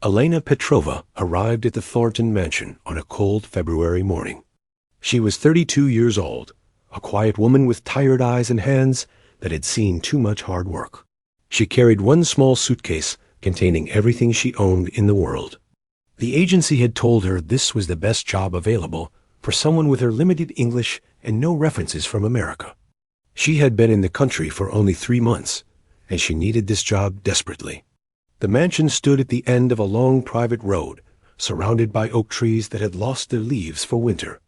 Elena Petrova arrived at the Thornton mansion on a cold February morning. She was 32 years old, a quiet woman with tired eyes and hands that had seen too much hard work. She carried one small suitcase containing everything she owned in the world. The agency had told her this was the best job available for someone with her limited English and no references from America. She had been in the country for only 3 months, and she needed this job desperately. The mansion stood at the end of a long private road, surrounded by oak trees that had lost their leaves for winter.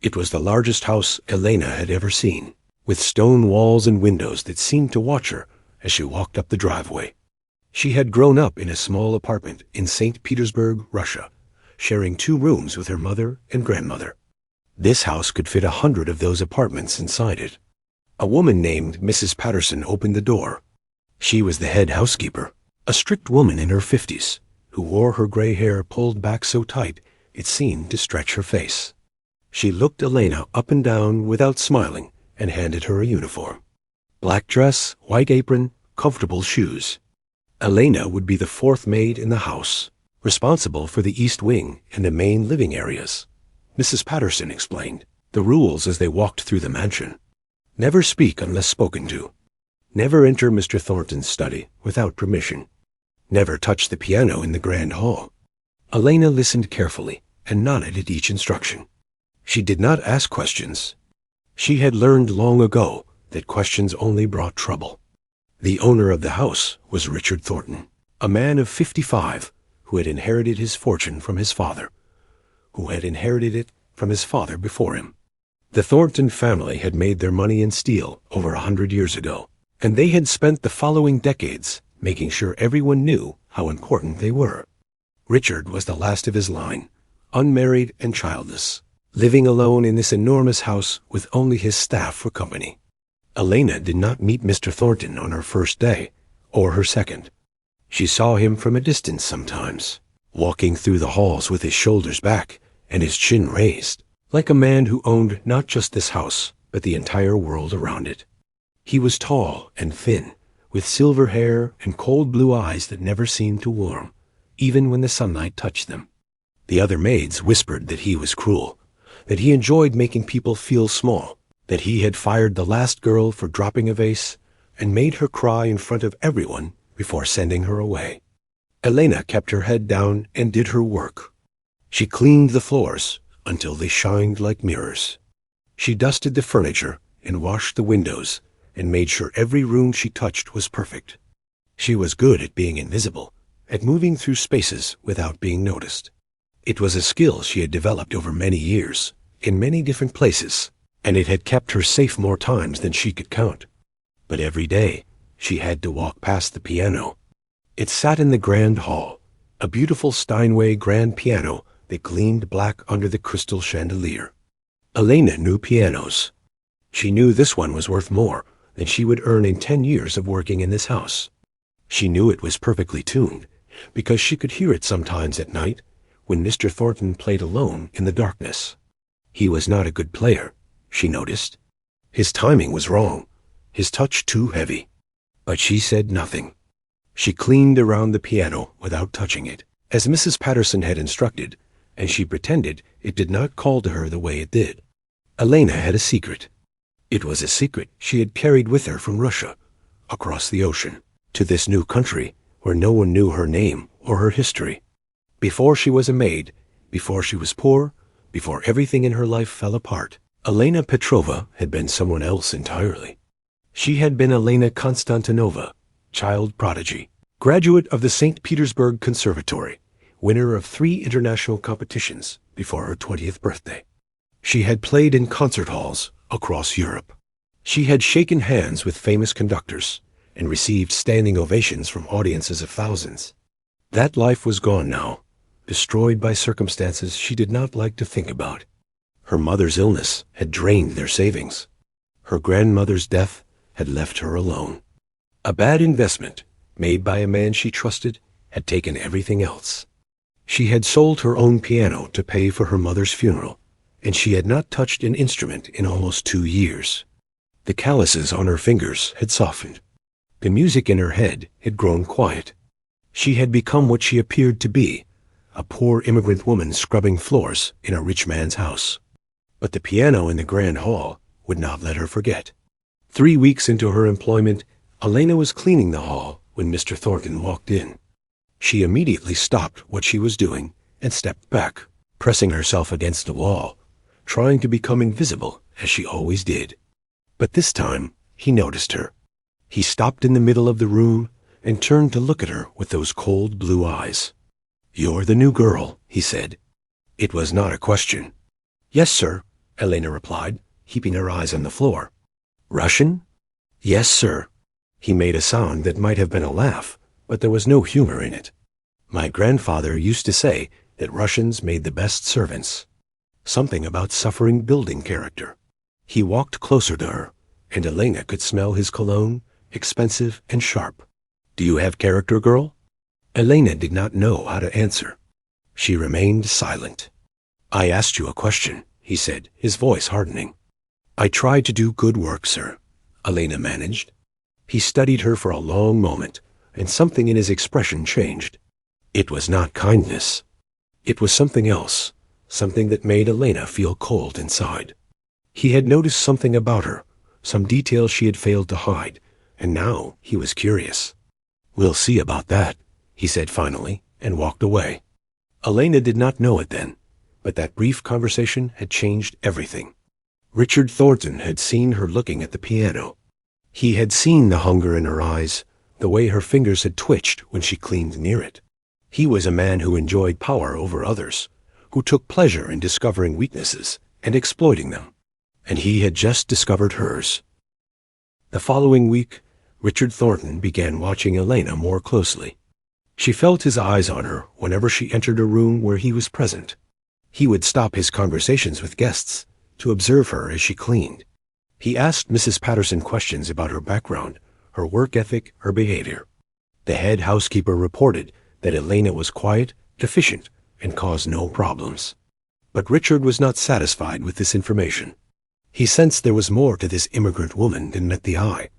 It was the largest house Elena had ever seen, with stone walls and windows that seemed to watch her as she walked up the driveway. She had grown up in a small apartment in St. Petersburg, Russia, sharing 2 rooms with her mother and grandmother. This house could fit 100 of those apartments inside it. A woman named Mrs. Patterson opened the door. She was the head housekeeper, a strict woman in her 50s, who wore her gray hair pulled back so tight it seemed to stretch her face. She looked Elena up and down without smiling and handed her a uniform. Black dress, white apron, comfortable shoes. Elena would be the 4th maid in the house, responsible for the east wing and the main living areas. Mrs. Patterson explained the rules as they walked through the mansion. Never speak unless spoken to. Never enter Mr. Thornton's study without permission. Never touch the piano in the grand hall. Elena listened carefully and nodded at each instruction. She did not ask questions. She had learned long ago that questions only brought trouble. The owner of the house was Richard Thornton, a man of 55 who had inherited his fortune from his father, who had inherited it from his father before him. The Thornton family had made their money in steel over 100 years ago, and they had spent the following decades making sure everyone knew how important they were. Richard was the last of his line, unmarried and childless, living alone in this enormous house with only his staff for company. Elena did not meet Mr. Thornton on her first day, or her second. She saw him from a distance sometimes, walking through the halls with his shoulders back and his chin raised, like a man who owned not just this house, but the entire world around it. He was tall and thin, with silver hair and cold blue eyes that never seemed to warm, even when the sunlight touched them. The other maids whispered that he was cruel, that he enjoyed making people feel small, that he had fired the last girl for dropping a vase and made her cry in front of everyone before sending her away. Elena kept her head down and did her work. She cleaned the floors until they shined like mirrors. She dusted the furniture and washed the windows and made sure every room she touched was perfect. She was good at being invisible, at moving through spaces without being noticed. It was a skill she had developed over many years, in many different places, and it had kept her safe more times than she could count. But every day, she had to walk past the piano. It sat in the grand hall, a beautiful Steinway grand piano that gleamed black under the crystal chandelier. Elena knew pianos. She knew this one was worth more than she would earn in 10 years of working in this house. She knew it was perfectly tuned, because she could hear it sometimes at night when Mr. Thornton played alone in the darkness. He was not a good player, she noticed. His timing was wrong, his touch too heavy. But she said nothing. She cleaned around the piano without touching it, as Mrs. Patterson had instructed, and she pretended it did not call to her the way it did. Elena had a secret. It was a secret she had carried with her from Russia, across the ocean, to this new country where no one knew her name or her history. Before she was a maid, before she was poor, before everything in her life fell apart, Elena Petrova had been someone else entirely. She had been Elena Konstantinova, child prodigy, graduate of the St. Petersburg Conservatory, winner of 3 international competitions before her 20th birthday. She had played in concert halls across Europe. She had shaken hands with famous conductors and received standing ovations from audiences of thousands. That life was gone now, destroyed by circumstances she did not like to think about. Her mother's illness had drained their savings. Her grandmother's death had left her alone. A bad investment, made by a man she trusted, had taken everything else. She had sold her own piano to pay for her mother's funeral, and she had not touched an instrument in almost 2 years. The calluses on her fingers had softened. The music in her head had grown quiet. She had become what she appeared to be, a poor immigrant woman scrubbing floors in a rich man's house. But the piano in the grand hall would not let her forget. 3 weeks into her employment, Elena was cleaning the hall when Mr. Thornton walked in. She immediately stopped what she was doing and stepped back, pressing herself against the wall, trying to become invisible as she always did. But this time, he noticed her. He stopped in the middle of the room and turned to look at her with those cold blue eyes. "You're the new girl," he said. It was not a question. "Yes, sir," Elena replied, keeping her eyes on the floor. "Russian?" "Yes, sir." He made a sound that might have been a laugh, but there was no humor in it. "My grandfather used to say that Russians made the best servants." Something about suffering building character. He walked closer to her, and Elena could smell his cologne, expensive and sharp. "Do you have character, girl?" Elena did not know how to answer. She remained silent. "I asked you a question," he said, his voice hardening. "I tried to do good work, sir," Elena managed. He studied her for a long moment, and something in his expression changed. It was not kindness. It was something else, something that made Elena feel cold inside. He had noticed something about her, some detail she had failed to hide, and now he was curious. "We'll see about that," he said finally, and walked away. Elena did not know it then, but that brief conversation had changed everything. Richard Thornton had seen her looking at the piano. He had seen the hunger in her eyes, the way her fingers had twitched when she cleaned near it. He was a man who enjoyed power over others, who took pleasure in discovering weaknesses and exploiting them. And he had just discovered hers. The following week, Richard Thornton began watching Elena more closely. She felt his eyes on her whenever she entered a room where he was present. He would stop his conversations with guests to observe her as she cleaned. He asked Mrs. Patterson questions about her background, her work ethic, her behavior. The head housekeeper reported that Elena was quiet, efficient, and caused no problems. But Richard was not satisfied with this information. He sensed there was more to this immigrant woman than met the eye.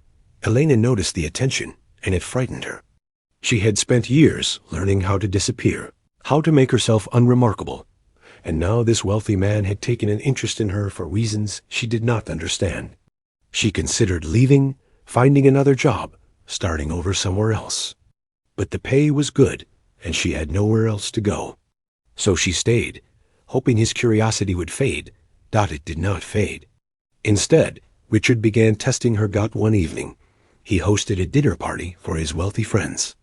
Elena noticed the attention, and it frightened her. She had spent years learning how to disappear, how to make herself unremarkable, and now this wealthy man had taken an interest in her for reasons she did not understand. She considered leaving, finding another job, starting over somewhere else. But the pay was good, and she had nowhere else to go. So she stayed, hoping his curiosity would fade. It did not fade. Instead, Richard began testing her gut one evening. He hosted a dinner party for his wealthy friends.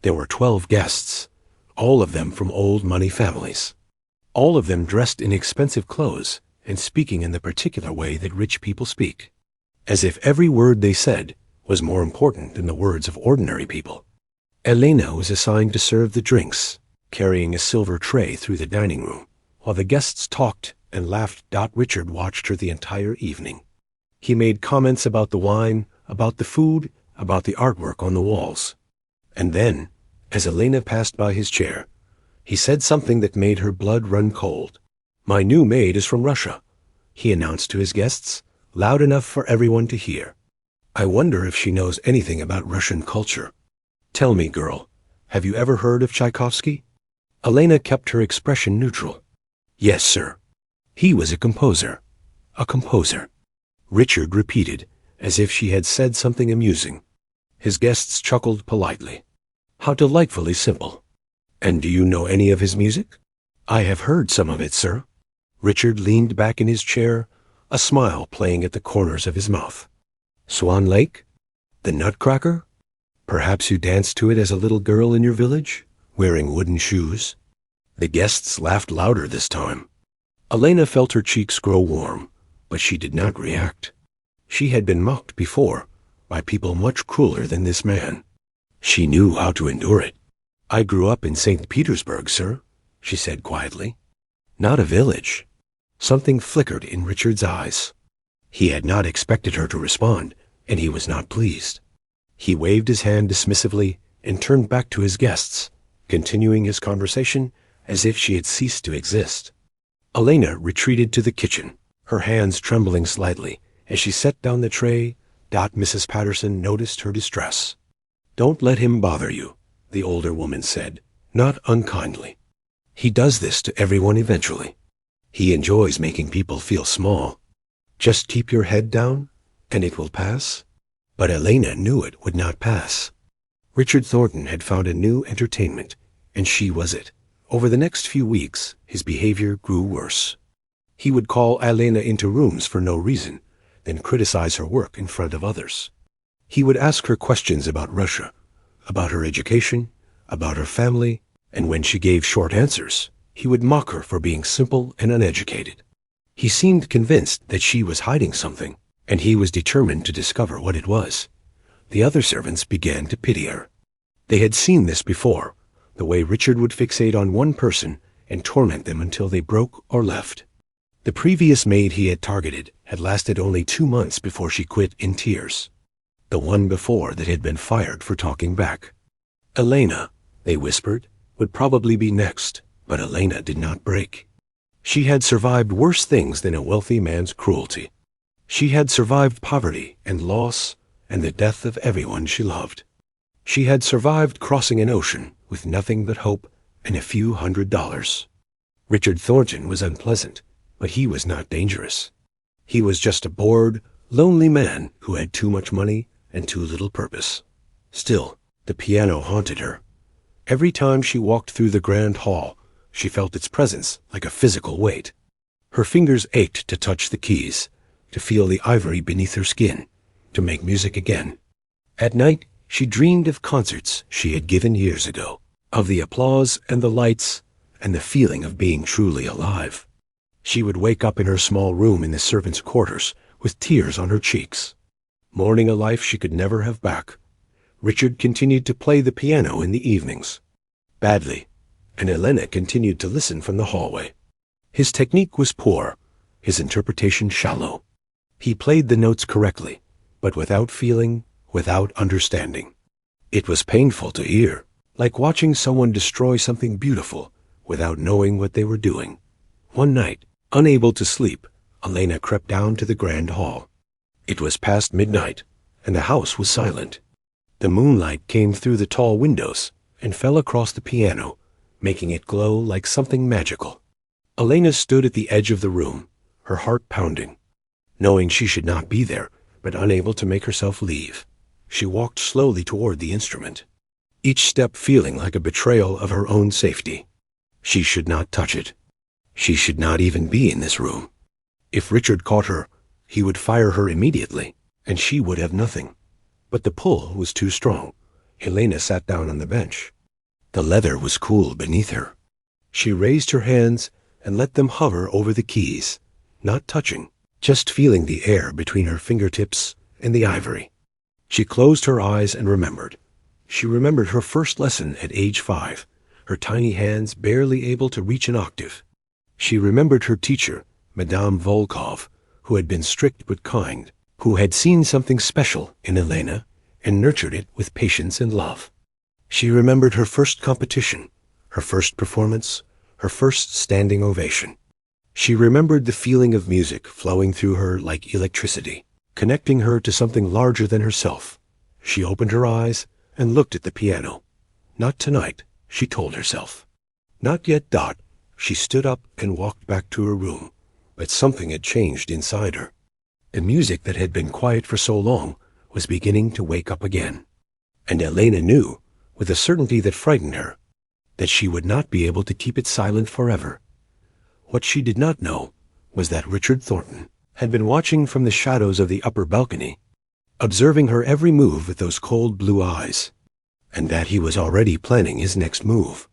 There were 12 guests, all of them from old money families. All of them dressed in expensive clothes and speaking in the particular way that rich people speak, as if every word they said was more important than the words of ordinary people. Elena was assigned to serve the drinks, carrying a silver tray through the dining room. While the guests talked and laughed, Richard watched her the entire evening. He made comments about the wine, about the food, about the artwork on the walls. And then, as Elena passed by his chair, he said something that made her blood run cold. "My new maid is from Russia," he announced to his guests, loud enough for everyone to hear. "I wonder if she knows anything about Russian culture. Tell me, girl, have you ever heard of Tchaikovsky?" Elena kept her expression neutral. "Yes, sir. He was a composer." "A composer," Richard repeated, as if she had said something amusing. His guests chuckled politely. "How delightfully simple. And do you know any of his music?" "I have heard some of it, sir." Richard leaned back in his chair, a smile playing at the corners of his mouth. "Swan Lake? The Nutcracker? Perhaps you danced to it as a little girl in your village, wearing wooden shoes?" The guests laughed louder this time. Elena felt her cheeks grow warm, but she did not react. She had been mocked before, by people much crueler than this man. She knew how to endure it. "I grew up in St. Petersburg, sir," she said quietly. "Not a village." Something flickered in Richard's eyes. He had not expected her to respond, and he was not pleased. He waved his hand dismissively and turned back to his guests, continuing his conversation as if she had ceased to exist. Elena retreated to the kitchen, her hands trembling slightly. As she set down the tray, Mrs. Patterson noticed her distress. "Don't let him bother you," the older woman said, not unkindly. He does this to everyone eventually. He enjoys making people feel small. Just keep your head down, and it will pass. But Elena knew it would not pass. Richard Thornton had found a new entertainment, and she was it. Over the next few weeks, his behavior grew worse. He would call Elena into rooms for no reason, then criticize her work in front of others. He would ask her questions about Russia, about her education, about her family, and when she gave short answers, he would mock her for being simple and uneducated. He seemed convinced that she was hiding something, and he was determined to discover what it was. The other servants began to pity her. They had seen this before, the way Richard would fixate on one person and torment them until they broke or left. The previous maid he had targeted had lasted only 2 months before she quit in tears. The one before that had been fired for talking back. Elena, they whispered, would probably be next, but Elena did not break. She had survived worse things than a wealthy man's cruelty. She had survived poverty and loss and the death of everyone she loved. She had survived crossing an ocean with nothing but hope and a few $100s. Richard Thornton was unpleasant, but he was not dangerous. He was just a bored, lonely man who had too much money and too little purpose. Still, the piano haunted her. Every time she walked through the grand hall, she felt its presence like a physical weight. Her fingers ached to touch the keys, to feel the ivory beneath her skin, to make music again. At night, she dreamed of concerts she had given years ago, of the applause and the lights and the feeling of being truly alive. She would wake up in her small room in the servants' quarters with tears on her cheeks, mourning a life she could never have back. Richard continued to play the piano in the evenings, badly, and Elena continued to listen from the hallway. His technique was poor, his interpretation shallow. He played the notes correctly, but without feeling, without understanding. It was painful to hear, like watching someone destroy something beautiful without knowing what they were doing. One night, unable to sleep, Elena crept down to the grand hall. It was past midnight, and the house was silent. The moonlight came through the tall windows and fell across the piano, making it glow like something magical. Elena stood at the edge of the room, her heart pounding. Knowing she should not be there, but unable to make herself leave, she walked slowly toward the instrument, each step feeling like a betrayal of her own safety. She should not touch it. She should not even be in this room. If Richard caught her, he would fire her immediately, and she would have nothing. But the pull was too strong. Elena sat down on the bench. The leather was cool beneath her. She raised her hands and let them hover over the keys, not touching, just feeling the air between her fingertips and the ivory. She closed her eyes and remembered. She remembered her first lesson at age 5, her tiny hands barely able to reach an octave. She remembered her teacher, Madame Volkov, who had been strict but kind, who had seen something special in Elena and nurtured it with patience and love. She remembered her first competition, her first performance, her first standing ovation. She remembered the feeling of music flowing through her like electricity, connecting her to something larger than herself. She opened her eyes and looked at the piano. Not tonight, she told herself. Not yet, Dot. She stood up and walked back to her room, but something had changed inside her. The music that had been quiet for so long was beginning to wake up again. And Elena knew, with a certainty that frightened her, that she would not be able to keep it silent forever. What she did not know was that Richard Thornton had been watching from the shadows of the upper balcony, observing her every move with those cold blue eyes, and that he was already planning his next move.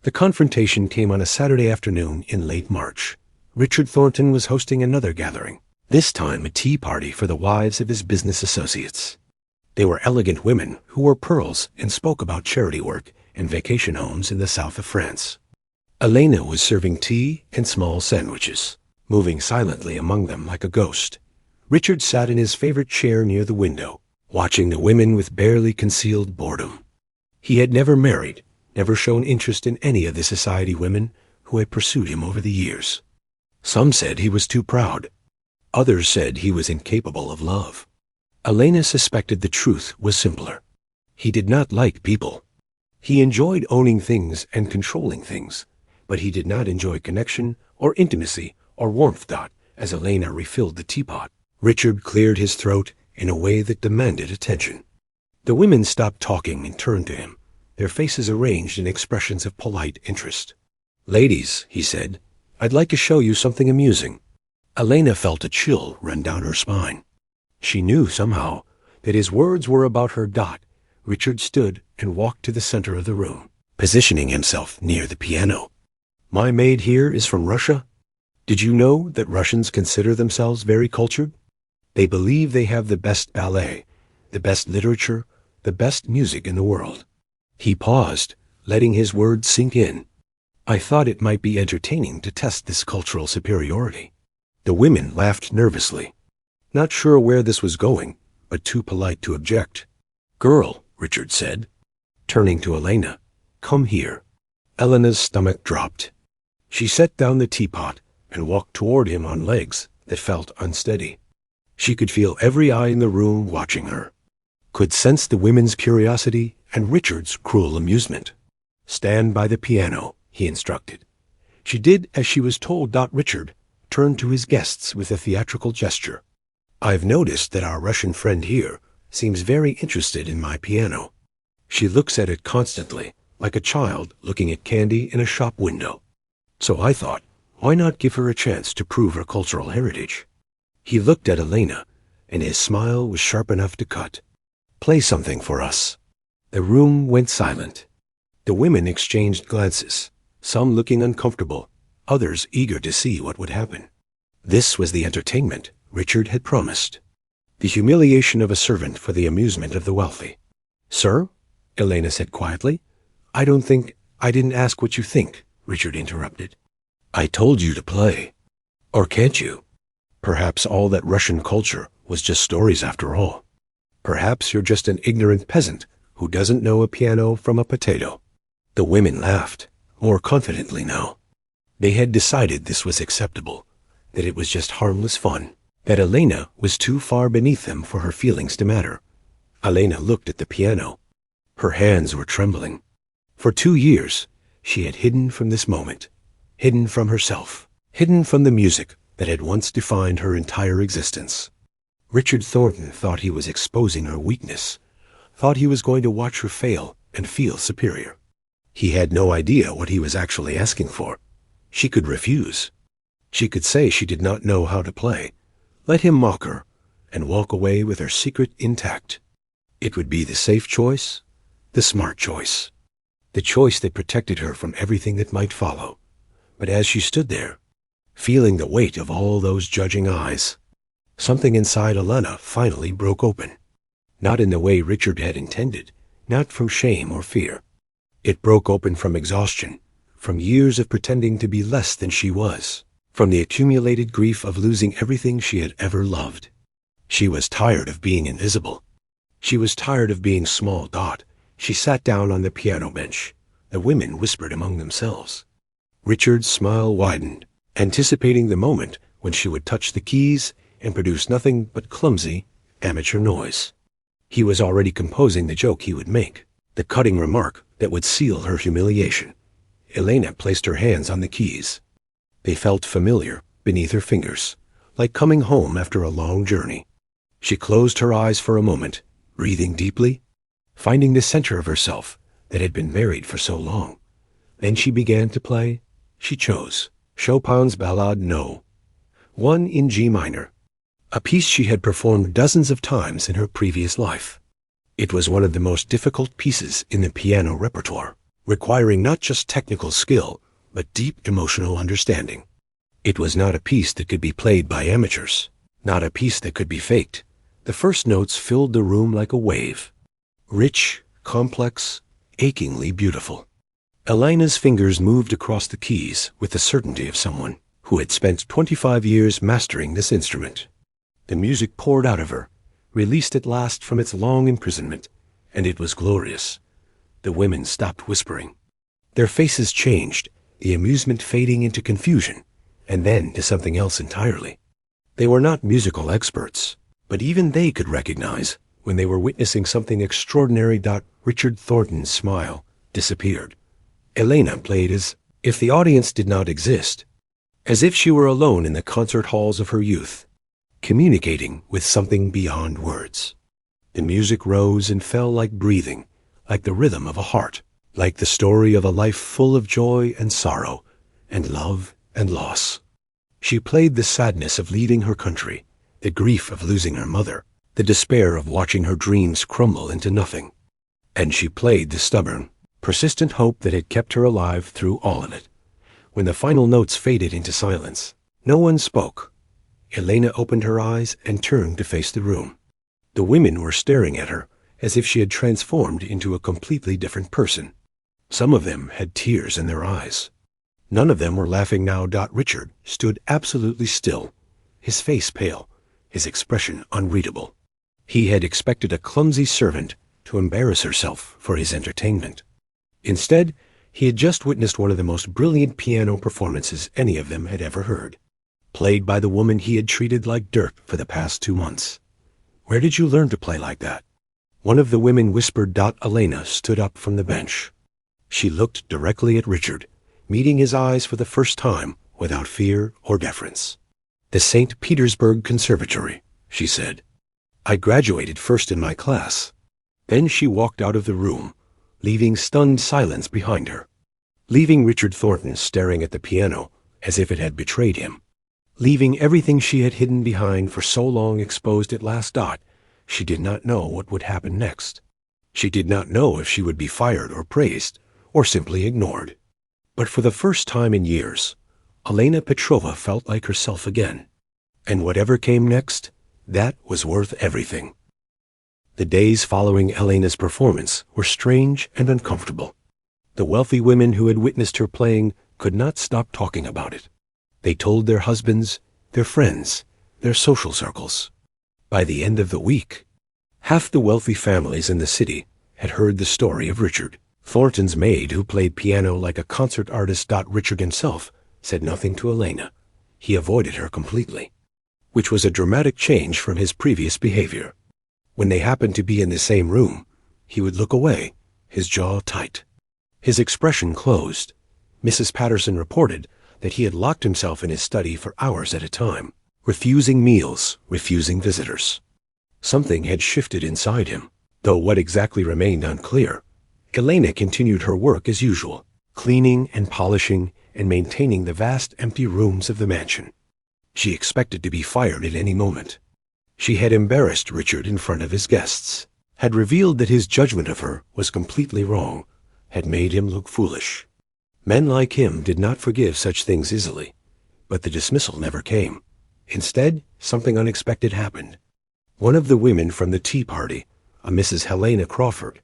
The confrontation came on a Saturday afternoon in late March. Richard Thornton was hosting another gathering, this time a tea party for the wives of his business associates. They were elegant women who wore pearls and spoke about charity work and vacation homes in the south of France. Elena was serving tea and small sandwiches, moving silently among them like a ghost. Richard sat in his favorite chair near the window, watching the women with barely concealed boredom. He had never married, never shown interest in any of the society women who had pursued him over the years. Some said he was too proud. Others said he was incapable of love. Elena suspected the truth was simpler. He did not like people. He enjoyed owning things and controlling things, but he did not enjoy connection or intimacy or warmth. As Elena refilled the teapot, Richard cleared his throat in a way that demanded attention. The women stopped talking and turned to him, their faces arranged in expressions of polite interest. "Ladies," he said, "I'd like to show you something amusing." Elena felt a chill run down her spine. She knew somehow that his words were about her. Richard stood and walked to the center of the room, positioning himself near the piano. "My maid here is from Russia. Did you know that Russians consider themselves very cultured? They believe they have the best ballet, the best literature, the best music in the world." He paused, letting his words sink in. "I thought it might be entertaining to test this cultural superiority." The women laughed nervously, not sure where this was going, but too polite to object. "Girl," Richard said, turning to Elena, "come here." Elena's stomach dropped. She set down the teapot and walked toward him on legs that felt unsteady. She could feel every eye in the room watching her, could sense the women's curiosity and Richard's cruel amusement. "Stand by the piano," he instructed. She did as she was told. Richard turned to his guests with a theatrical gesture. "I've noticed that our Russian friend here seems very interested in my piano. She looks at it constantly, like a child looking at candy in a shop window. So I thought, why not give her a chance to prove her cultural heritage?" He looked at Elena, and his smile was sharp enough to cut. "Play something for us." The room went silent. The women exchanged glances, some looking uncomfortable, others eager to see what would happen. This was the entertainment Richard had promised. The humiliation of a servant for the amusement of the wealthy. "Sir," Elena said quietly. I didn't ask what you think," Richard interrupted. "I told you to play. Or can't you? Perhaps all that Russian culture was just stories after all. Perhaps you're just an ignorant peasant who doesn't know a piano from a potato." The women laughed, more confidently now. They had decided this was acceptable, that it was just harmless fun, that Elena was too far beneath them for her feelings to matter. Elena looked at the piano. Her hands were trembling. For 2 years, she had hidden from this moment, hidden from herself, hidden from the music that had once defined her entire existence. Richard Thornton thought he was exposing her weakness, thought he was going to watch her fail and feel superior. He had no idea what he was actually asking for. She could refuse. She could say she did not know how to play, let him mock her, and walk away with her secret intact. It would be the safe choice, the smart choice, the choice that protected her from everything that might follow. But as she stood there, feeling the weight of all those judging eyes, something inside Elena finally broke open. Not in the way Richard had intended, not from shame or fear. It broke open from exhaustion, from years of pretending to be less than she was, from the accumulated grief of losing everything she had ever loved. She was tired of being invisible. She was tired of being small. She sat down on the piano bench. The women whispered among themselves. Richard's smile widened, anticipating the moment when she would touch the keys and produce nothing but clumsy, amateur noise. He was already composing the joke he would make, the cutting remark that would seal her humiliation. Elena placed her hands on the keys. They felt familiar beneath her fingers, like coming home after a long journey. She closed her eyes for a moment, breathing deeply, finding the center of herself that had been buried for so long. Then she began to play. She chose Chopin's Ballade No. 1 in G minor, a piece she had performed dozens of times in her previous life. It was one of the most difficult pieces in the piano repertoire, requiring not just technical skill, but deep emotional understanding. It was not a piece that could be played by amateurs, not a piece that could be faked. The first notes filled the room like a wave. Rich, complex, achingly beautiful. Elena's fingers moved across the keys with the certainty of someone who had spent 25 years mastering this instrument. The music poured out of her, released at last from its long imprisonment, and it was glorious. The women stopped whispering. Their faces changed, the amusement fading into confusion, and then to something else entirely. They were not musical experts, but even they could recognize when they were witnessing something extraordinary. Richard Thornton's smile disappeared. Elena played as if the audience did not exist, as if she were alone in the concert halls of her youth, communicating with something beyond words. The music rose and fell like breathing, like the rhythm of a heart, like the story of a life full of joy and sorrow, and love and loss. She played the sadness of leaving her country, the grief of losing her mother, the despair of watching her dreams crumble into nothing. And she played the stubborn, persistent hope that had kept her alive through all of it. When the final notes faded into silence, no one spoke. Elena opened her eyes and turned to face the room. The women were staring at her as if she had transformed into a completely different person. Some of them had tears in their eyes. None of them were laughing now. Richard stood absolutely still, his face pale, his expression unreadable. He had expected a clumsy servant to embarrass herself for his entertainment. Instead, he had just witnessed one of the most brilliant piano performances any of them had ever heard, played by the woman he had treated like dirt for the past 2 months. "Where did you learn to play like that?" One of the women whispered. Elena stood up from the bench. She looked directly at Richard, meeting his eyes for the first time without fear or deference. "The St. Petersburg Conservatory," she said. "I graduated first in my class." Then she walked out of the room, leaving stunned silence behind her, leaving Richard Thornton staring at the piano as if it had betrayed him, leaving everything she had hidden behind for so long exposed at last. She did not know what would happen next. She did not know if she would be fired or praised, or simply ignored. But for the first time in years, Elena Petrova felt like herself again. And whatever came next, that was worth everything. The days following Elena's performance were strange and uncomfortable. The wealthy women who had witnessed her playing could not stop talking about it. They told their husbands, their friends, their social circles. By the end of the week, half the wealthy families in the city had heard the story of Richard. Thornton's maid, who played piano like a concert artist. Richard himself said nothing to Elena. He avoided her completely, which was a dramatic change from his previous behavior. When they happened to be in the same room, he would look away, his jaw tight, his expression closed. Mrs. Patterson reported that he had locked himself in his study for hours at a time, refusing meals, refusing visitors. Something had shifted inside him, though what exactly remained unclear. Elena continued her work as usual, cleaning and polishing and maintaining the vast empty rooms of the mansion. She expected to be fired at any moment. She had embarrassed Richard in front of his guests, had revealed that his judgment of her was completely wrong, had made him look foolish. Men like him did not forgive such things easily, but the dismissal never came. Instead, something unexpected happened. One of the women from the tea party, a Mrs. Helena Crawford,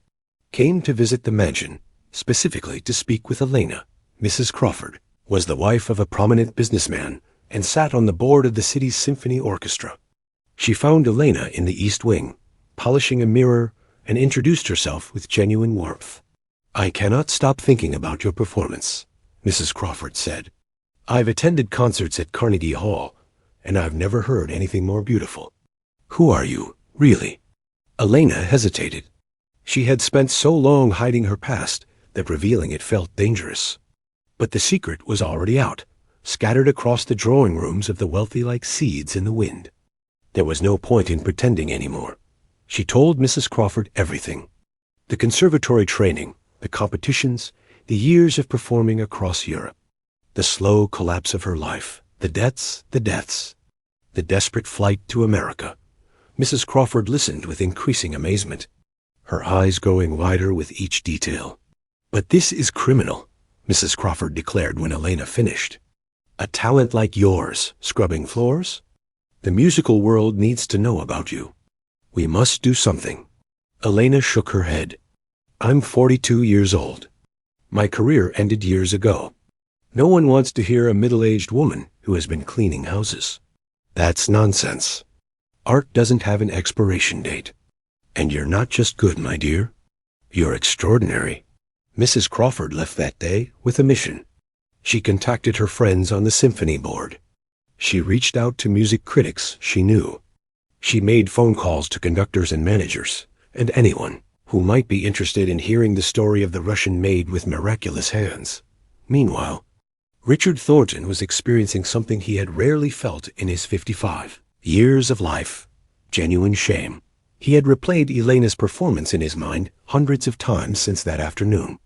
came to visit the mansion, specifically to speak with Elena. Mrs. Crawford was the wife of a prominent businessman and sat on the board of the city's symphony orchestra. She found Elena in the East Wing, polishing a mirror, and introduced herself with genuine warmth. "I cannot stop thinking about your performance," Mrs. Crawford said. "I've attended concerts at Carnegie Hall, and I've never heard anything more beautiful. Who are you, really?" Elena hesitated. She had spent so long hiding her past that revealing it felt dangerous. But the secret was already out, scattered across the drawing rooms of the wealthy like seeds in the wind. There was no point in pretending anymore. She told Mrs. Crawford everything. The conservatory training, the competitions, the years of performing across Europe, the slow collapse of her life, the deaths, the desperate flight to America. Mrs. Crawford listened with increasing amazement, her eyes growing wider with each detail. "But this is criminal," Mrs. Crawford declared when Elena finished. "A talent like yours, scrubbing floors? The musical world needs to know about you. We must do something." Elena shook her head. "I'm 42 years old. My career ended years ago. No one wants to hear a middle-aged woman who has been cleaning houses. That's nonsense. Art doesn't have an expiration date. And you're not just good, my dear. You're extraordinary." Mrs. Crawford left that day with a mission. She contacted her friends on the symphony board. She reached out to music critics she knew. She made phone calls to conductors and managers, and anyone who might be interested in hearing the story of the Russian maid with miraculous hands. Meanwhile, Richard Thornton was experiencing something he had rarely felt in his 55 years of life: genuine shame. He had replayed Elena's performance in his mind hundreds of times since that afternoon.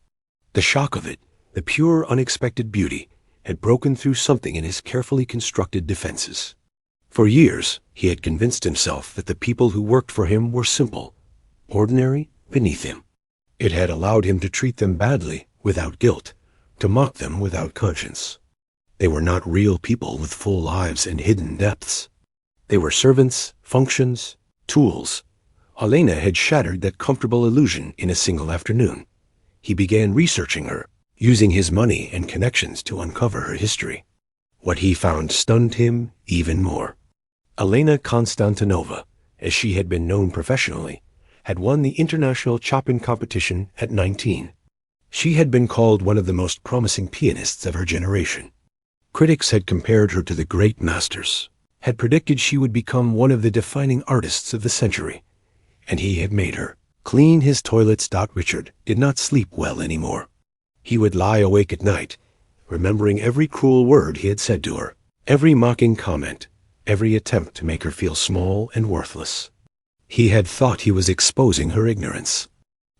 The shock of it, the pure, unexpected beauty, had broken through something in his carefully constructed defenses. For years, he had convinced himself that the people who worked for him were simple, ordinary, beneath him. It had allowed him to treat them badly without guilt, to mock them without conscience. They were not real people with full lives and hidden depths. They were servants, functions, tools. Elena had shattered that comfortable illusion in a single afternoon. He began researching her, using his money and connections to uncover her history. What he found stunned him even more. Elena Konstantinova, as she had been known professionally, had won the international Chopin competition at 19. She had been called one of the most promising pianists of her generation. Critics had compared her to the great masters, had predicted she would become one of the defining artists of the century, and he had made her. Clean his toilets. Richard did not sleep well anymore. He would lie awake at night, remembering every cruel word he had said to her, every mocking comment, every attempt to make her feel small and worthless. He had thought he was exposing her ignorance.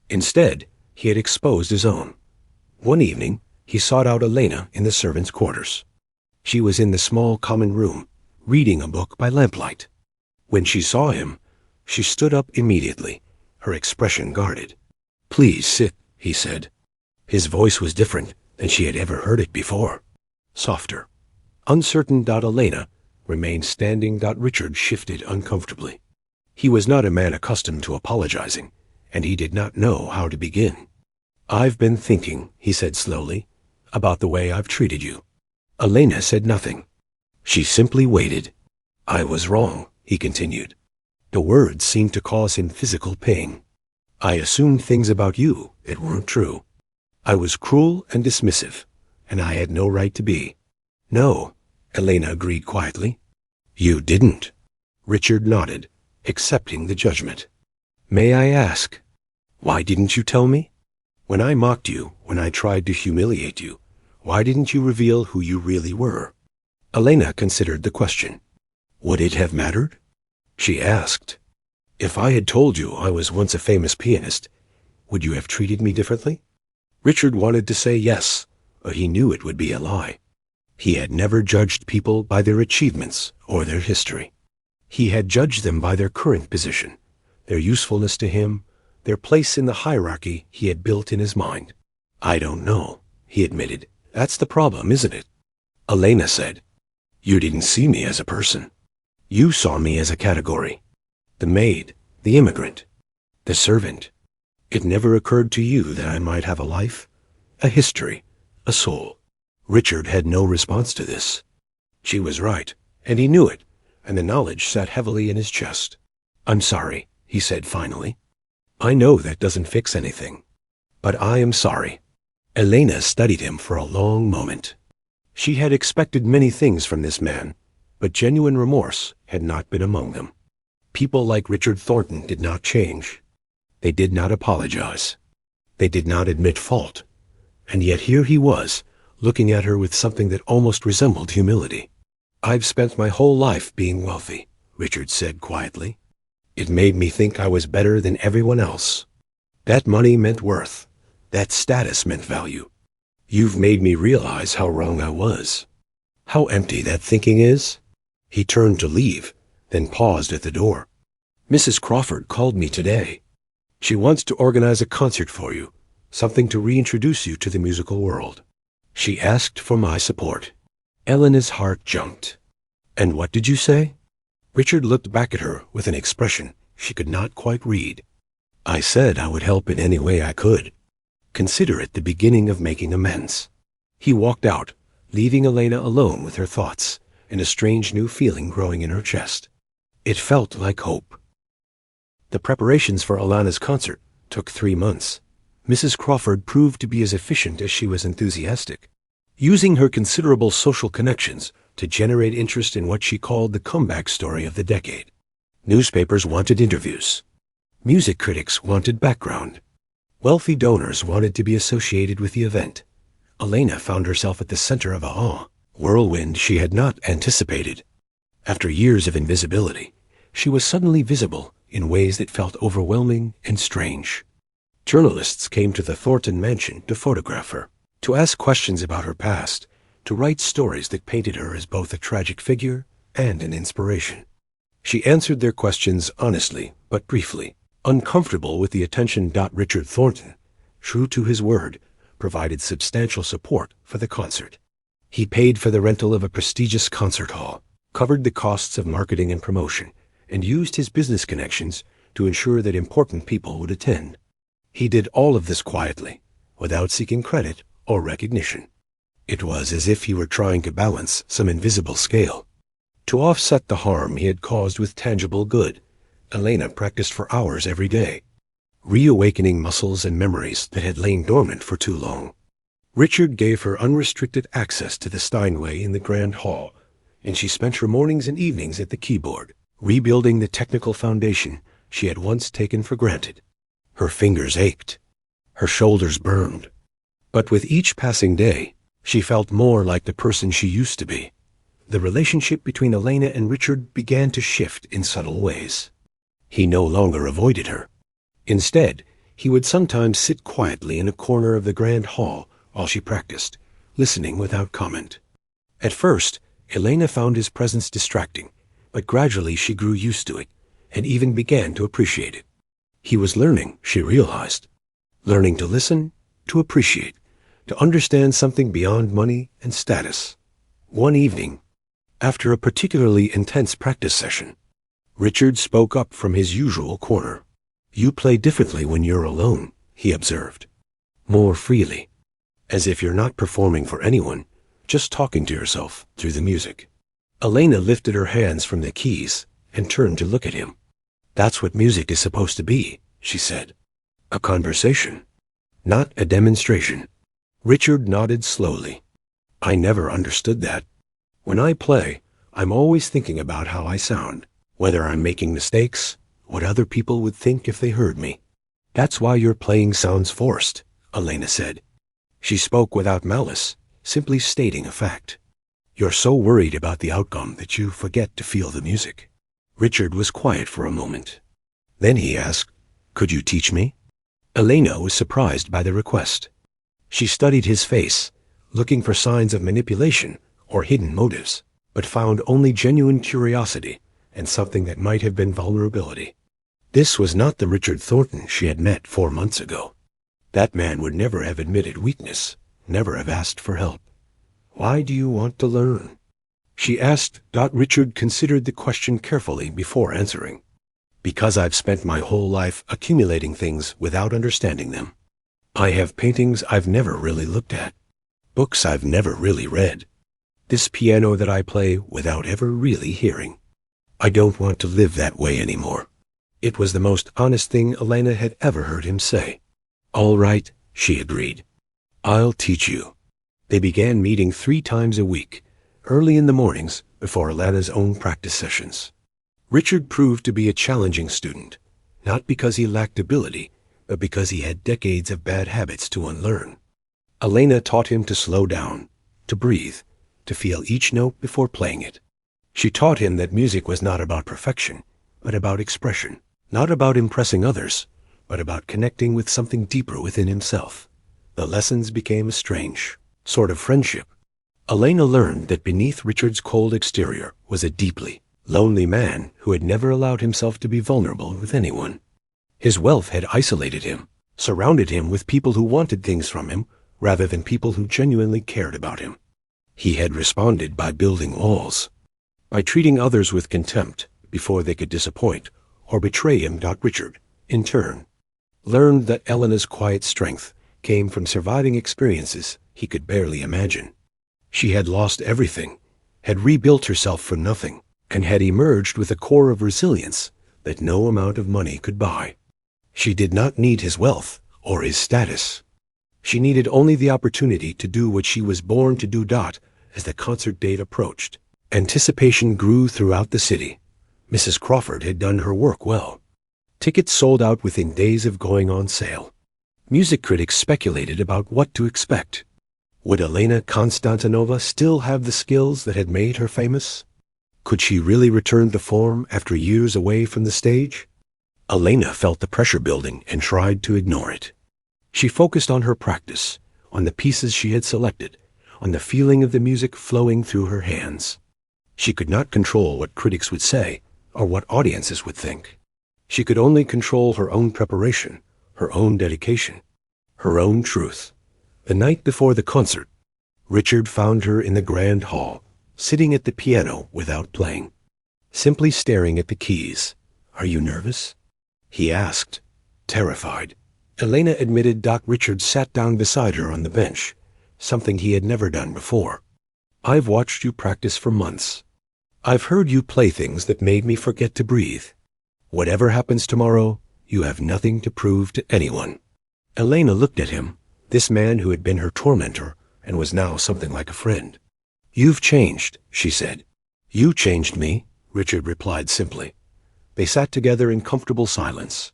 Instead, he had exposed his own. One evening, he sought out Elena in the servants' quarters. She was in the small common room, reading a book by lamplight. When she saw him, she stood up immediately, her expression guarded. "Please sit," he said. His voice was different than she had ever heard it before. Softer. Uncertain. Elena remained standing. Richard shifted uncomfortably. He was not a man accustomed to apologizing, and he did not know how to begin. "I've been thinking," he said slowly, "about the way I've treated you." Elena said nothing. She simply waited. "I was wrong," he continued. The words seemed to cause him physical pain. "I assumed things about you that weren't true. I was cruel and dismissive, and I had no right to be." "No," Elena agreed quietly. "You didn't." Richard nodded, accepting the judgment. "May I ask, why didn't you tell me? When I mocked you, when I tried to humiliate you, why didn't you reveal who you really were?" Elena considered the question. "Would it have mattered?" She asked. "If I had told you I was once a famous pianist, would you have treated me differently?" Richard wanted to say yes, but he knew it would be a lie. He had never judged people by their achievements or their history. He had judged them by their current position, their usefulness to him, their place in the hierarchy he had built in his mind. "I don't know," he admitted. "That's the problem, isn't it?" Elena said, "You didn't see me as a person. You saw me as a category. The maid, the immigrant, the servant. It never occurred to you that I might have a life, a history, a soul." Richard had no response to this. She was right, and he knew it, and the knowledge sat heavily in his chest. "I'm sorry," he said finally. "I know that doesn't fix anything, but I am sorry." Elena studied him for a long moment. She had expected many things from this man, but genuine remorse had not been among them. People like Richard Thornton did not change. They did not apologize. They did not admit fault. And yet here he was, looking at her with something that almost resembled humility. "I've spent my whole life being wealthy," Richard said quietly. "It made me think I was better than everyone else. That money meant worth. That status meant value. You've made me realize how wrong I was. How empty that thinking is." He turned to leave, then paused at the door. "Mrs. Crawford called me today. She wants to organize a concert for you, something to reintroduce you to the musical world. She asked for my support." Elena's heart jumped. "And what did you say?" Richard looked back at her with an expression she could not quite read. "I said I would help in any way I could. Consider it the beginning of making amends." He walked out, leaving Elena alone with her thoughts, and a strange new feeling growing in her chest. It felt like hope. The preparations for Alana's concert took 3 months. Mrs. Crawford proved to be as efficient as she was enthusiastic, using her considerable social connections to generate interest in what she called the comeback story of the decade. Newspapers wanted interviews. Music critics wanted background. Wealthy donors wanted to be associated with the event. Elena found herself at the center of a whirlwind she had not anticipated. After years of invisibility, she was suddenly visible in ways that felt overwhelming and strange. Journalists came to the Thornton mansion to photograph her, to ask questions about her past, to write stories that painted her as both a tragic figure and an inspiration. She answered their questions honestly but briefly. Uncomfortable with the attention. Richard Thornton, true to his word, provided substantial support for the concert. He paid for the rental of a prestigious concert hall, covered the costs of marketing and promotion, and used his business connections to ensure that important people would attend. He did all of this quietly, without seeking credit or recognition. It was as if he were trying to balance some invisible scale. To offset the harm he had caused with tangible good, Elena practiced for hours every day, reawakening muscles and memories that had lain dormant for too long. Richard gave her unrestricted access to the Steinway in the Grand Hall, and she spent her mornings and evenings at the keyboard, rebuilding the technical foundation she had once taken for granted. Her fingers ached. Her shoulders burned. But with each passing day, she felt more like the person she used to be. The relationship between Elena and Richard began to shift in subtle ways. He no longer avoided her. Instead, he would sometimes sit quietly in a corner of the Grand Hall while she practiced, listening without comment. At first, Elena found his presence distracting, but gradually she grew used to it and even began to appreciate it. He was learning, she realized. Learning to listen, to appreciate, to understand something beyond money and status. One evening, after a particularly intense practice session, Richard spoke up from his usual corner. "You play differently when you're alone," he observed. "More freely. As if you're not performing for anyone, just talking to yourself through the music." Elena lifted her hands from the keys and turned to look at him. "That's what music is supposed to be," she said. "A conversation, not a demonstration." Richard nodded slowly. "I never understood that. When I play, I'm always thinking about how I sound, whether I'm making mistakes, what other people would think if they heard me." "That's why your playing sounds forced," Elena said. She spoke without malice, simply stating a fact. "You're so worried about the outcome that you forget to feel the music." Richard was quiet for a moment. Then he asked, "Could you teach me?" Elena was surprised by the request. She studied his face, looking for signs of manipulation or hidden motives, but found only genuine curiosity and something that might have been vulnerability. This was not the Richard Thornton she had met 4 months ago. That man would never have admitted weakness, never have asked for help. "Why do you want to learn?" she asked. Richard considered the question carefully before answering. "Because I've spent my whole life accumulating things without understanding them. I have paintings I've never really looked at, books I've never really read, this piano that I play without ever really hearing. I don't want to live that way anymore." It was the most honest thing Elena had ever heard him say. "All right," she agreed. "I'll teach you." They began meeting 3 times a week, early in the mornings before Elena's own practice sessions. Richard proved to be a challenging student, not because he lacked ability, but because he had decades of bad habits to unlearn. Elena taught him to slow down, to breathe, to feel each note before playing it. She taught him that music was not about perfection, but about expression, not about impressing others, but about connecting with something deeper within himself. The lessons became a strange sort of friendship. Elena learned that beneath Richard's cold exterior was a deeply lonely man who had never allowed himself to be vulnerable with anyone. His wealth had isolated him, surrounded him with people who wanted things from him rather than people who genuinely cared about him. He had responded by building walls, by treating others with contempt before they could disappoint or betray him. Richard, in turn, learned that Elena's quiet strength came from surviving experiences he could barely imagine. She had lost everything, had rebuilt herself from nothing, and had emerged with a core of resilience that no amount of money could buy. She did not need his wealth or his status. She needed only the opportunity to do what she was born to do. As the concert date approached, anticipation grew throughout the city. Mrs. Crawford had done her work well. Tickets sold out within days of going on sale. Music critics speculated about what to expect. Would Elena Konstantinova still have the skills that had made her famous? Could she really return to form after years away from the stage? Elena felt the pressure building and tried to ignore it. She focused on her practice, on the pieces she had selected, on the feeling of the music flowing through her hands. She could not control what critics would say or what audiences would think. She could only control her own preparation, her own dedication, her own truth. The night before the concert, Richard found her in the grand hall, sitting at the piano without playing, simply staring at the keys. "Are you nervous?" he asked, terrified. Elena admitted Richard sat down beside her on the bench, something he had never done before. "I've watched you practice for months. I've heard you play things that made me forget to breathe. Whatever happens tomorrow, you have nothing to prove to anyone." Elena looked at him, this man who had been her tormentor and was now something like a friend. "You've changed," she said. "You changed me," Richard replied simply. They sat together in comfortable silence.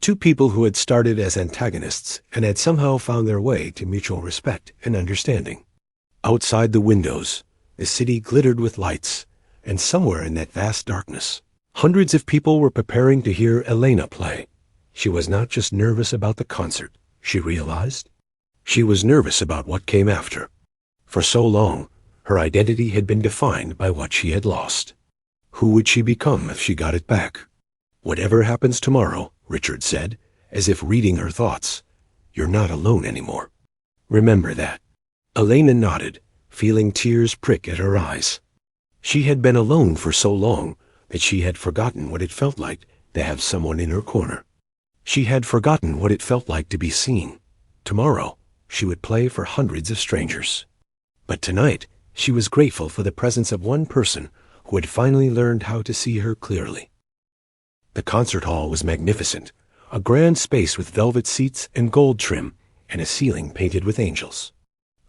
Two people who had started as antagonists and had somehow found their way to mutual respect and understanding. Outside the windows, the city glittered with lights, and somewhere in that vast darkness, hundreds of people were preparing to hear Elena play. She was not just nervous about the concert, she realized. She was nervous about what came after. For so long, her identity had been defined by what she had lost. Who would she become if she got it back? "Whatever happens tomorrow," Richard said, as if reading her thoughts, "you're not alone anymore. Remember that." Elena nodded, feeling tears prick at her eyes. She had been alone for so long that she had forgotten what it felt like to have someone in her corner. She had forgotten what it felt like to be seen. Tomorrow, she would play for hundreds of strangers. But tonight, she was grateful for the presence of one person who had finally learned how to see her clearly. The concert hall was magnificent, a grand space with velvet seats and gold trim, and a ceiling painted with angels.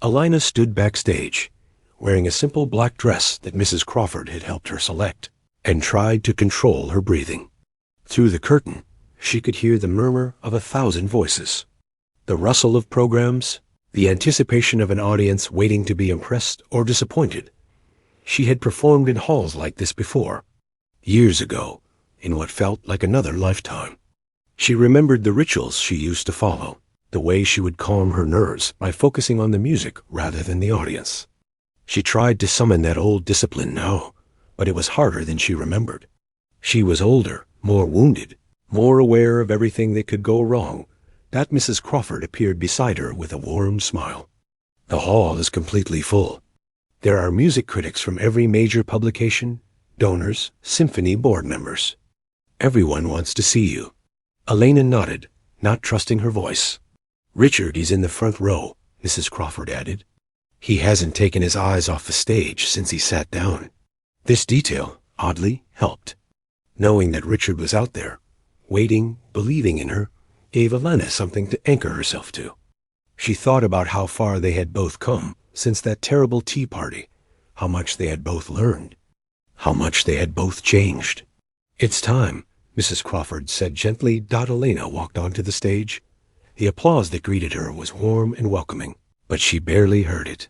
Elena stood backstage, wearing a simple black dress that Mrs. Crawford had helped her select, and tried to control her breathing. Through the curtain, she could hear the murmur of 1,000 voices, the rustle of programs, the anticipation of an audience waiting to be impressed or disappointed. She had performed in halls like this before, years ago, in what felt like another lifetime. She remembered the rituals she used to follow, the way she would calm her nerves by focusing on the music rather than the audience. She tried to summon that old discipline now, but it was harder than she remembered. She was older, more wounded, more aware of everything that could go wrong. That Mrs. Crawford appeared beside her with a warm smile. "The hall is completely full. There are music critics from every major publication, donors, symphony board members. Everyone wants to see you." Elena nodded, not trusting her voice. "Richard is in the front row," Mrs. Crawford added. "He hasn't taken his eyes off the stage since he sat down." This detail, oddly, helped. Knowing that Richard was out there, waiting, believing in her, gave Elena something to anchor herself to. She thought about how far they had both come since that terrible tea party, how much they had both learned, how much they had both changed. "It's time," Mrs. Crawford said gently. Elena walked onto the stage. The applause that greeted her was warm and welcoming, but she barely heard it.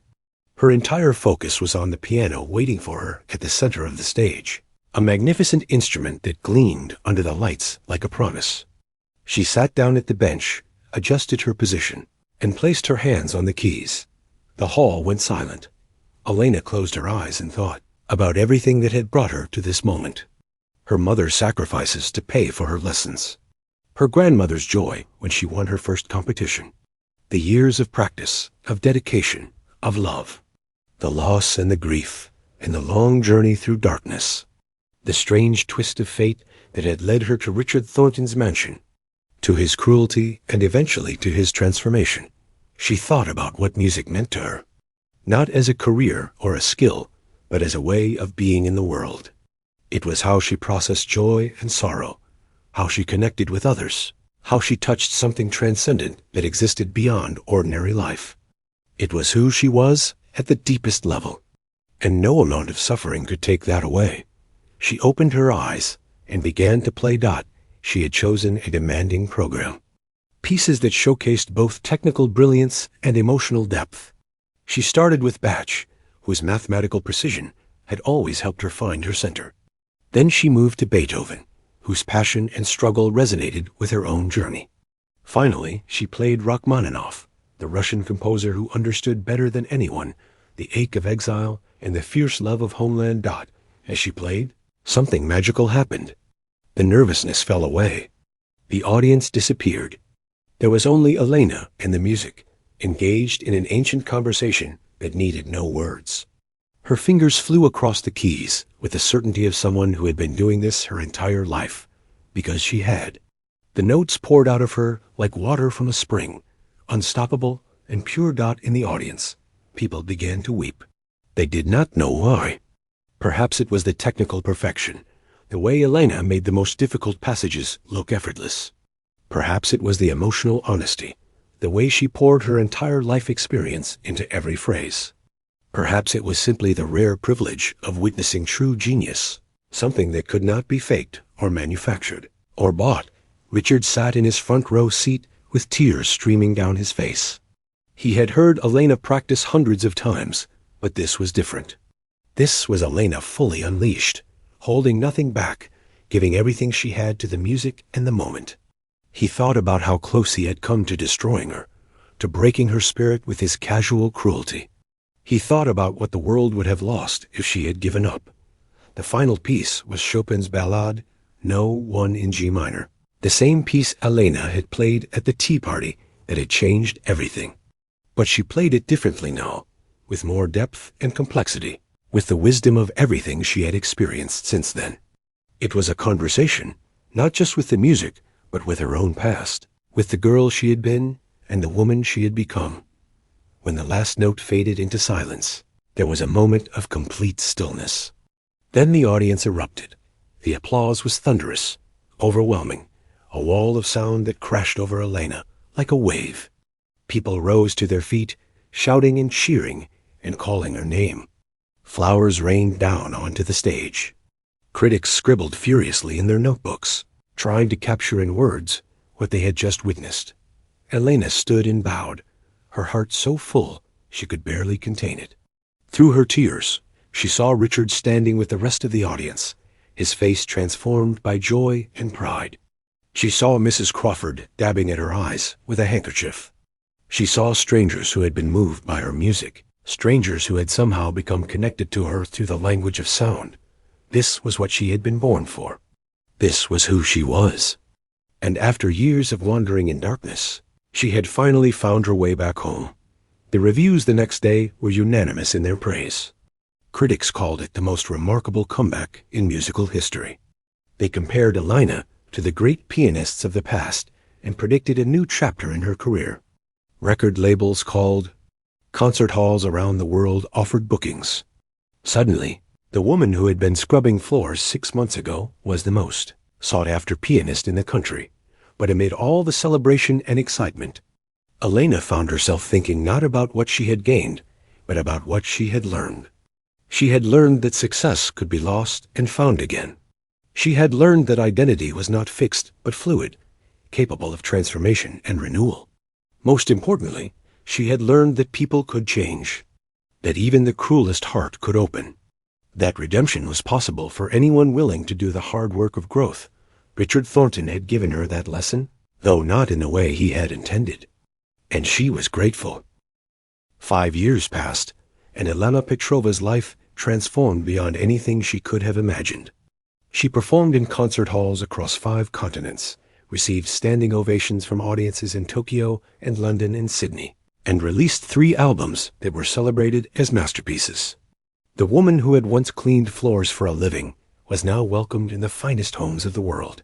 Her entire focus was on the piano waiting for her at the center of the stage, a magnificent instrument that gleamed under the lights like a promise. She sat down at the bench, adjusted her position, and placed her hands on the keys. The hall went silent. Elena closed her eyes and thought about everything that had brought her to this moment. Her mother's sacrifices to pay for her lessons. Her grandmother's joy when she won her first competition. The years of practice, of dedication, of love. The loss and the grief, and the long journey through darkness. The strange twist of fate that had led her to Richard Thornton's mansion, to his cruelty and eventually to his transformation. She thought about what music meant to her, not as a career or a skill, but as a way of being in the world. It was how she processed joy and sorrow, how she connected with others, how she touched something transcendent that existed beyond ordinary life. It was who she was at the deepest level, and no amount of suffering could take that away. She opened her eyes and began to play Dot she had chosen a demanding program. Pieces that showcased both technical brilliance and emotional depth. She started with Bach, whose mathematical precision had always helped her find her center. Then she moved to Beethoven, whose passion and struggle resonated with her own journey. Finally, she played Rachmaninoff, the Russian composer who understood better than anyone the ache of exile and the fierce love of homeland. As she played, something magical happened. The nervousness fell away. The audience disappeared. There was only Elena and the music, engaged in an ancient conversation that needed no words. Her fingers flew across the keys with the certainty of someone who had been doing this her entire life, because she had. The notes poured out of her like water from a spring, unstoppable and pure. In the audience, people began to weep. They did not know why. Perhaps it was the technical perfection, the way Elena made the most difficult passages look effortless. Perhaps it was the emotional honesty, the way she poured her entire life experience into every phrase. Perhaps it was simply the rare privilege of witnessing true genius, something that could not be faked or manufactured or bought. Richard sat in his front row seat with tears streaming down his face. He had heard Elena practice hundreds of times, but this was different. This was Elena fully unleashed, holding nothing back, giving everything she had to the music and the moment. He thought about how close he had come to destroying her, to breaking her spirit with his casual cruelty. He thought about what the world would have lost if she had given up. The final piece was Chopin's Ballade No. 1 in G minor, the same piece Elena had played at the tea party that had changed everything. But she played it differently now, with more depth and complexity, with the wisdom of everything she had experienced since then. It was a conversation, not just with the music, but with her own past, with the girl she had been and the woman she had become. When the last note faded into silence, there was a moment of complete stillness. Then the audience erupted. The applause was thunderous, overwhelming, a wall of sound that crashed over Elena like a wave. People rose to their feet, shouting and cheering and calling her name. Flowers rained down onto the stage. Critics scribbled furiously in their notebooks, trying to capture in words what they had just witnessed. Elena stood and bowed, her heart so full she could barely contain it. Through her tears, she saw Richard standing with the rest of the audience, his face transformed by joy and pride. She saw Mrs. Crawford dabbing at her eyes with a handkerchief. She saw strangers who had been moved by her music, strangers who had somehow become connected to her through the language of sound. This was what she had been born for. This was who she was. And after years of wandering in darkness, she had finally found her way back home. The reviews the next day were unanimous in their praise. Critics called it the most remarkable comeback in musical history. They compared Elena to the great pianists of the past and predicted a new chapter in her career. Record labels called. Concert halls around the world offered bookings. Suddenly, the woman who had been scrubbing floors 6 months ago was the most sought-after pianist in the country. But amid all the celebration and excitement, Elena found herself thinking not about what she had gained, but about what she had learned. She had learned that success could be lost and found again. She had learned that identity was not fixed but fluid, capable of transformation and renewal. Most importantly, she had learned that people could change, that even the cruelest heart could open, that redemption was possible for anyone willing to do the hard work of growth. Richard Thornton had given her that lesson, though not in the way he had intended. And she was grateful. 5 years passed, and Elena Petrova's life transformed beyond anything she could have imagined. She performed in concert halls across 5 continents, received standing ovations from audiences in Tokyo and London and Sydney, and released 3 albums that were celebrated as masterpieces. The woman who had once cleaned floors for a living was now welcomed in the finest homes of the world,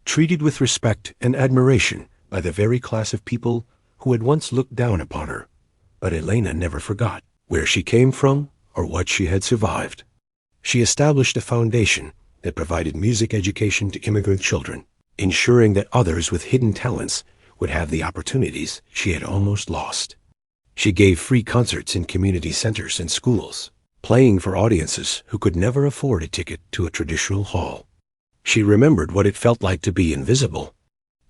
treated with respect and admiration by the very class of people who had once looked down upon her. But Elena never forgot where she came from or what she had survived. She established a foundation that provided music education to immigrant children, ensuring that others with hidden talents would have the opportunities she had almost lost. She gave free concerts in community centers and schools, playing for audiences who could never afford a ticket to a traditional hall. She remembered what it felt like to be invisible,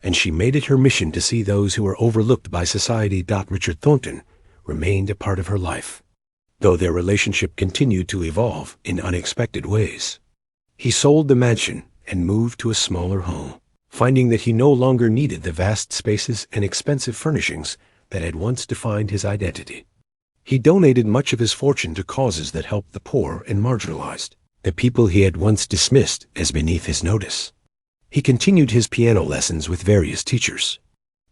and she made it her mission to see those who were overlooked by society. Richard Thornton remained a part of her life, though their relationship continued to evolve in unexpected ways. He sold the mansion and moved to a smaller home, finding that he no longer needed the vast spaces and expensive furnishings that had once defined his identity. He donated much of his fortune to causes that helped the poor and marginalized, the people he had once dismissed as beneath his notice. He continued his piano lessons with various teachers,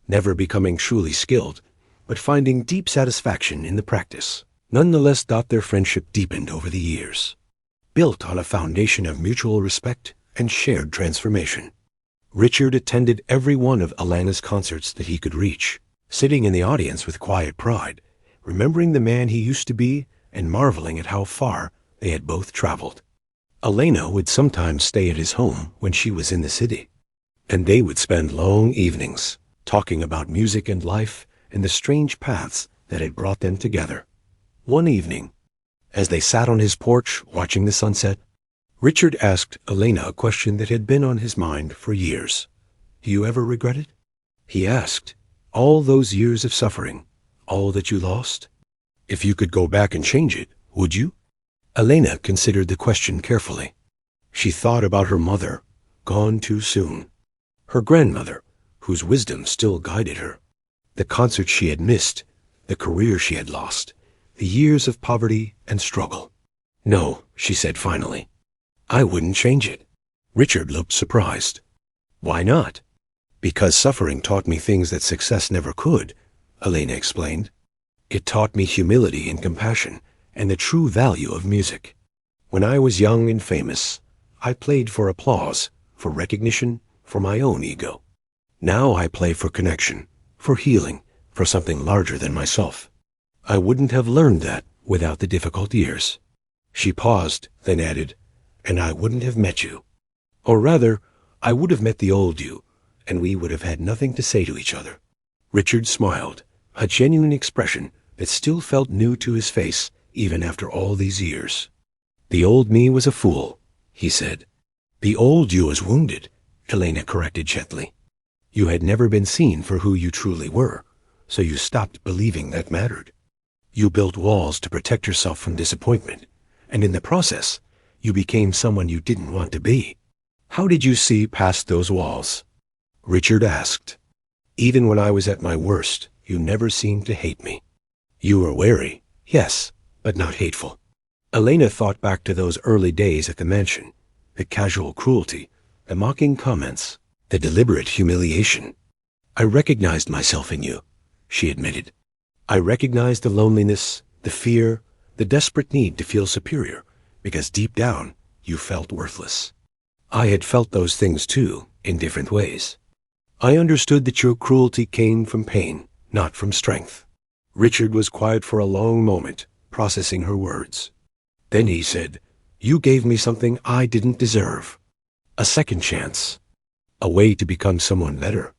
never becoming truly skilled, but finding deep satisfaction in the practice. Nonetheless, their friendship deepened over the years, built on a foundation of mutual respect and shared transformation. Richard attended every one of Elena's concerts that he could reach, sitting in the audience with quiet pride, remembering the man he used to be and marveling at how far they had both traveled. Elena would sometimes stay at his home when she was in the city, and they would spend long evenings talking about music and life and the strange paths that had brought them together. One evening, as they sat on his porch watching the sunset, Richard asked Elena a question that had been on his mind for years. "Do you ever regret it?" he asked. "All those years of suffering, all that you lost? If you could go back and change it, would you?" Elena considered the question carefully. She thought about her mother, gone too soon, her grandmother, whose wisdom still guided her, the concerts she had missed, the career she had lost, the years of poverty and struggle. "No," she said finally, "I wouldn't change it." Richard looked surprised. "Why not?" "Because suffering taught me things that success never could," Elena explained. "It taught me humility and compassion and the true value of music. When I was young and famous, I played for applause, for recognition, for my own ego. Now I play for connection, for healing, for something larger than myself. I wouldn't have learned that without the difficult years." She paused, then added, "And I wouldn't have met you. Or rather, I would have met the old you, and we would have had nothing to say to each other." Richard smiled, a genuine expression that still felt new to his face even after all these years. "The old me was a fool," he said. "The old you was wounded," Elena corrected gently. "You had never been seen for who you truly were, so you stopped believing that mattered. You built walls to protect yourself from disappointment, and in the process, you became someone you didn't want to be. How did you see past those walls?" Richard asked. "Even when I was at my worst, you never seemed to hate me. You were wary, yes, but not hateful." Elena thought back to those early days at the mansion, the casual cruelty, the mocking comments, the deliberate humiliation. "I recognized myself in you," she admitted. "I recognized the loneliness, the fear, the desperate need to feel superior, because deep down you felt worthless. I had felt those things too, in different ways. I understood that your cruelty came from pain, not from strength." Richard was quiet for a long moment, processing her words. Then he said, "You gave me something I didn't deserve. A second chance. A way to become someone better."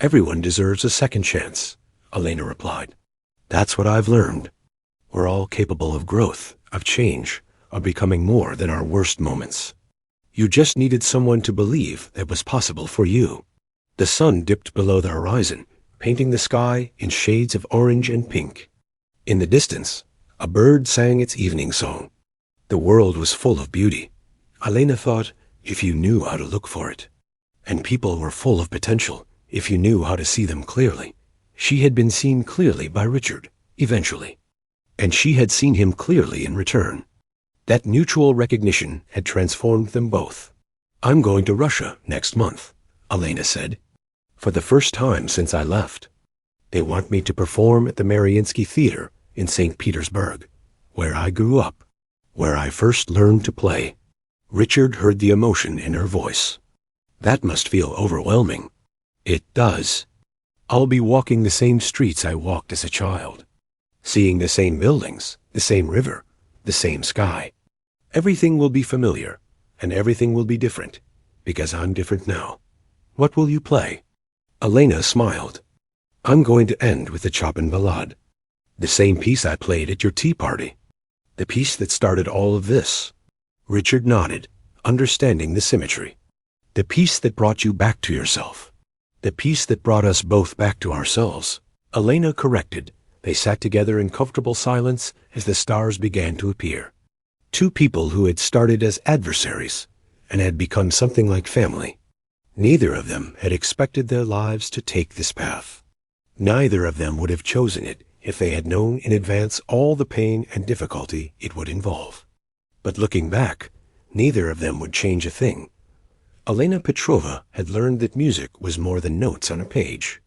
"Everyone deserves a second chance," Elena replied. "That's what I've learned. We're all capable of growth, of change, of becoming more than our worst moments. You just needed someone to believe that was possible for you." The sun dipped below the horizon, painting the sky in shades of orange and pink. In the distance, a bird sang its evening song. The world was full of beauty, Elena thought, if you knew how to look for it. And people were full of potential, if you knew how to see them clearly. She had been seen clearly by Richard, eventually, and she had seen him clearly in return. That mutual recognition had transformed them both. "I'm going to Russia next month," Elena said, "for the first time since I left. They want me to perform at the Mariinsky Theater in St. Petersburg, where I grew up, where I first learned to play." Richard heard the emotion in her voice. "That must feel overwhelming." "It does. I'll be walking the same streets I walked as a child, seeing the same buildings, the same river, the same sky. Everything will be familiar, and everything will be different, because I'm different now. What will you play?" Elena smiled. "I'm going to end with the Chopin Ballade, the same piece I played at your tea party, the piece that started all of this." Richard nodded, understanding the symmetry. The peace that brought you back to yourself. The peace that brought us both back to ourselves. Elena corrected. They sat together in comfortable silence as the stars began to appear. Two people who had started as adversaries and had become something like family. Neither of them had expected their lives to take this path. Neither of them would have chosen it if they had known in advance all the pain and difficulty it would involve. But looking back, neither of them would change a thing. Elena Petrova had learned that music was more than notes on a page.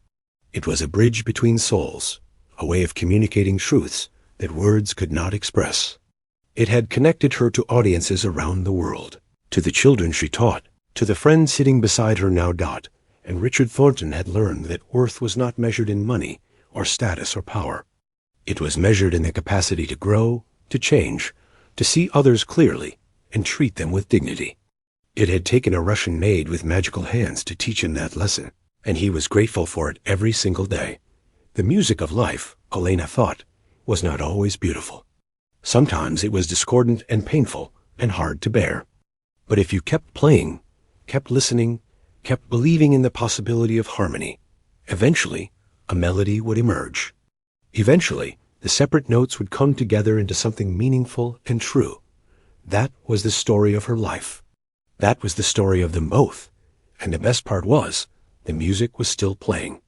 It was a bridge between souls, a way of communicating truths that words could not express. It had connected her to audiences around the world, to the children she taught, to the friend sitting beside her now Dot, and Richard Thornton had learned that worth was not measured in money or status or power. It was measured in the capacity to grow, to change, to see others clearly, and treat them with dignity. It had taken a Russian maid with magical hands to teach him that lesson, and he was grateful for it every single day. The music of life, Elena thought, was not always beautiful. Sometimes it was discordant and painful and hard to bear. But if you kept playing, kept listening, kept believing in the possibility of harmony, eventually a melody would emerge. Eventually, the separate notes would come together into something meaningful and true. That was the story of her life. That was the story of them both. And the best part was, the music was still playing.